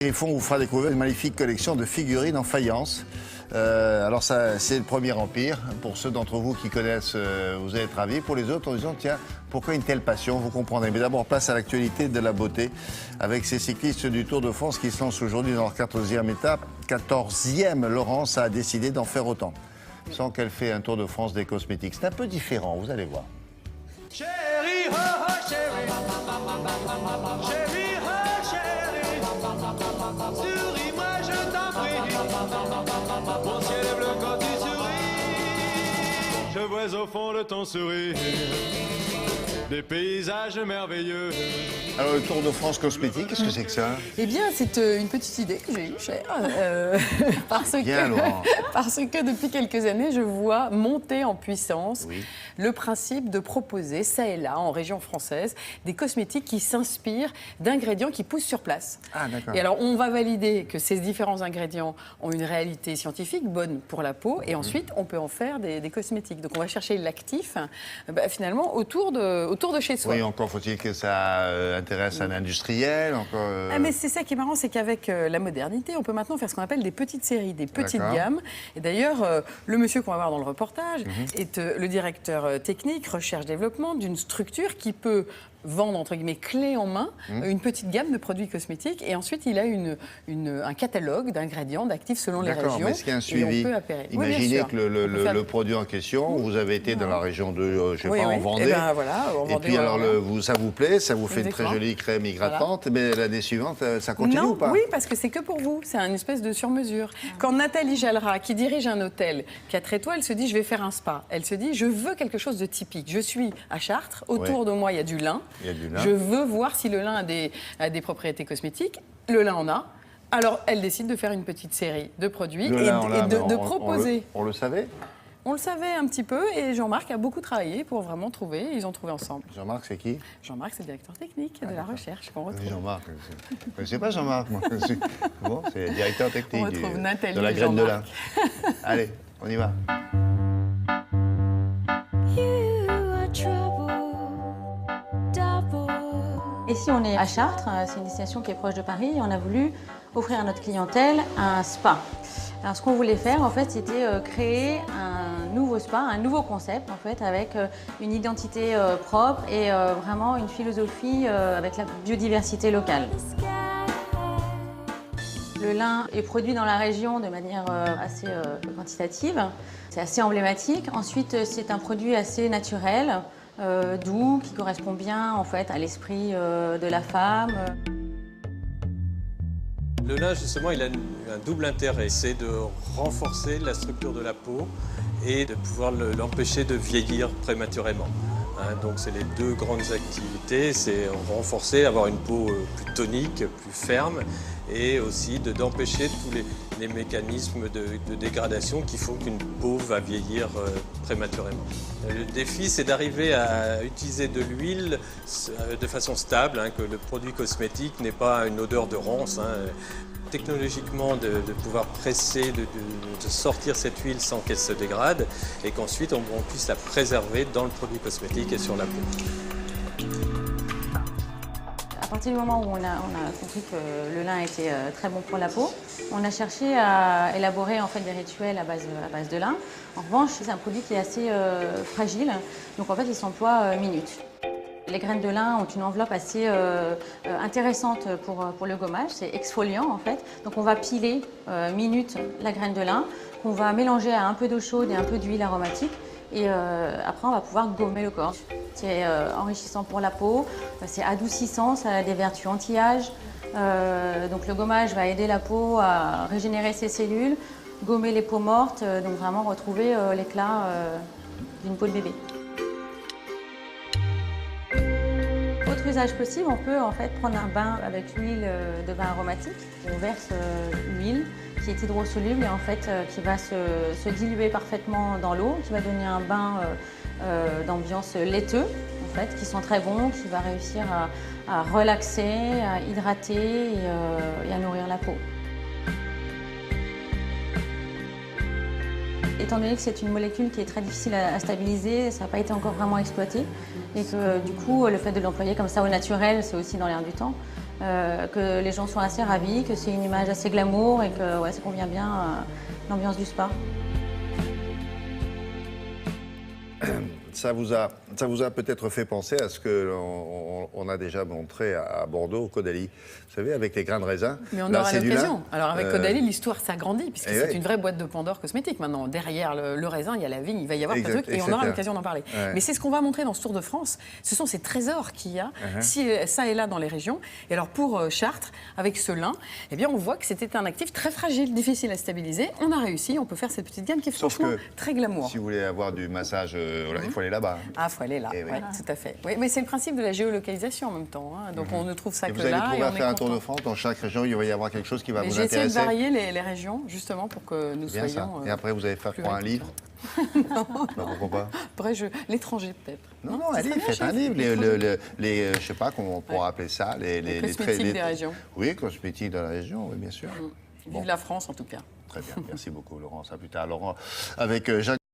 Griffon vous fera découvrir une magnifique collection de figurines en faïence. Alors ça, c'est le Premier Empire. Pour ceux d'entre vous qui connaissent, vous allez être ravis. Pour les autres, en disant, tiens, pourquoi une telle passion? Vous comprendrez. Mais d'abord, place à l'actualité de la beauté avec ces cyclistes du Tour de France qui se lancent aujourd'hui dans leur 14e étape. 14e, Laurence a décidé d'en faire autant. Sans qu'elle fait un Tour de France des cosmétiques. C'est un peu différent, vous allez voir. Chérie, oh, oh, chérie. Chérie, oh, chérie. Souris-moi, je t'en prie. Mon ciel est bleu quand tu souris. Je vois au fond de ton sourire des paysages merveilleux. Alors, le Tour de France cosmétique, qu'est-ce que c'est que ça? Eh bien, c'est une petite idée que j'ai eue, cher, parce que depuis quelques années, je vois monter en puissance le principe de proposer, ça et là, en région française, des cosmétiques qui s'inspirent d'ingrédients qui poussent sur place. Ah, d'accord. Et alors, on va valider que ces différents ingrédients ont une réalité scientifique bonne pour la peau, et ensuite, on peut en faire des cosmétiques. Donc, on va chercher l'actif, finalement, autour de chez soi. Oui, encore faut-il que ça intéresse un industriel. Ah, mais c'est ça qui est marrant, c'est qu'avec la modernité, on peut maintenant faire ce qu'on appelle des petites séries, des petites gammes. Et d'ailleurs, le monsieur qu'on va voir dans le reportage est le directeur technique, recherche-développement d'une structure qui peut vendre, entre guillemets, clé en main, une petite gamme de produits cosmétiques. Et ensuite, il a un catalogue d'ingrédients, d'actifs selon les régions. Mais est-ce qu'il y a un suivi? Imaginez que le produit en question, vous avez été dans la région de, je sais pas, en Vendée. Et puis alors, ça vous plaît, ça vous fait une très jolie crème hydratante, mais l'année suivante, ça continue ou pas? Oui, parce que c'est que pour vous. C'est une espèce de sur-mesure. Quand Nathalie Jalra, qui dirige un hôtel 4 étoiles, se dit « je vais faire un spa », elle se dit « je veux quelque chose de typique. Je suis à Chartres, autour de moi, il y a du lin. Je veux voir si le lin a des propriétés cosmétiques. Le lin en a. Alors, elle décide de faire une petite série de produits et de proposer. On le savait? On le savait un petit peu et Jean-Marc a beaucoup travaillé pour vraiment trouver. Ils ont trouvé ensemble. Jean-Marc, c'est qui? Jean-Marc, c'est le directeur technique de la recherche qu'on retrouve. Jean-Marc, je ne connaissais pas Jean-Marc, moi. Bon, c'est le directeur technique on retrouve Nathalie de la graine de lin. Allez, on y va. Ici, on est à Chartres, c'est une destination qui est proche de Paris et on a voulu offrir à notre clientèle un spa. Alors, ce qu'on voulait faire, en fait, c'était créer un nouveau spa, un nouveau concept, en fait, avec une identité propre et vraiment une philosophie avec la biodiversité locale. Le lin est produit dans la région de manière assez quantitative. C'est assez emblématique. Ensuite, c'est un produit assez naturel. Doux, qui correspond bien en fait à l'esprit de la femme. Le lin, justement, il a un double intérêt, c'est de renforcer la structure de la peau et de pouvoir l'empêcher de vieillir prématurément. Donc c'est les deux grandes activités, c'est renforcer, avoir une peau plus tonique, plus ferme, et aussi d'empêcher tous les mécanismes de dégradation qui font qu'une peau va vieillir prématurément. Le défi, c'est d'arriver à utiliser de l'huile de façon stable, que le produit cosmétique n'ait pas une odeur de ronce. Technologiquement, de pouvoir presser, de sortir cette huile sans qu'elle se dégrade, et qu'ensuite on puisse la préserver dans le produit cosmétique et sur la peau. À partir du moment où on a compris que le lin était très bon pour la peau, on a cherché à élaborer en fait des rituels à base de lin. En revanche, c'est un produit qui est assez fragile, donc en fait il s'emploie minute. Les graines de lin ont une enveloppe assez intéressante pour le gommage, c'est exfoliant en fait. Donc on va piler minute la graine de lin, qu'on va mélanger à un peu d'eau chaude et un peu d'huile aromatique. Et après, on va pouvoir gommer le corps. C'est enrichissant pour la peau, c'est adoucissant, ça a des vertus anti-âge. Donc le gommage va aider la peau à régénérer ses cellules, gommer les peaux mortes, donc vraiment retrouver l'éclat d'une peau de bébé. Autre usage possible, on peut en fait prendre un bain avec l'huile de vin aromatique. On verse l'huile qui est hydrosoluble et en fait qui va se diluer parfaitement dans l'eau, qui va donner un bain d'ambiance laiteux en fait, qui sent très bon, qui va réussir à relaxer, à hydrater et à nourrir la peau. Étant donné que c'est une molécule qui est très difficile à stabiliser, ça n'a pas été encore vraiment exploité et que du coup le fait de l'employer comme ça au naturel, c'est aussi dans l'air du temps, que les gens sont assez ravis, que c'est une image assez glamour et que ouais, ça convient bien l'ambiance du spa. Ça vous a peut-être fait penser à ce qu'on a déjà montré à Bordeaux, au Caudalie. Vous savez, avec les grains de raisin. Mais on là, aura c'est du l'occasion. lin. Alors avec Caudalie, l'histoire s'agrandit, puisque c'est ouais. une vraie boîte de Pandore cosmétique maintenant. Derrière le raisin, il y a la vigne, il va y avoir plein de trucs, et on aura l'occasion d'en parler. Ouais. Mais c'est ce qu'on va montrer dans ce Tour de France. Ce sont ces trésors qu'il y a, ça et là, dans les régions. Et alors pour Chartres, avec ce lin, eh bien, on voit que c'était un actif très fragile, difficile à stabiliser. On a réussi, on peut faire cette petite gamme qui est Sauf franchement que très glamour. Si vous voulez avoir du massage, voilà, il faut aller là-bas. Ah, il faut aller là, Et oui. ouais, tout à fait. Oui, mais c'est le principe de la géolocalisation en même temps. Hein. Donc on ne trouve ça Et que vous allez là. trouver Et à on est faire un tour de content. France. Dans chaque région, il va y avoir quelque chose qui va Mais vous j'ai essayé de intéresser. varier les régions, justement, pour que nous Bien ça. soyons. Et après, vous allez faire plus quoi, un récoltants. livre Non, pourquoi pas. Après, l'étranger peut-être. Non, Ça allez, serait bien, faites un chef. livre. L'étranger. Je sais pas comment on pourra appeler ça. Les cosmétiques des régions. Oui, cosmétiques de la région, oui, bien sûr. Vive la France en tout cas. Très bien, merci beaucoup Laurence. À plus tard. Laurent, avec Jacques.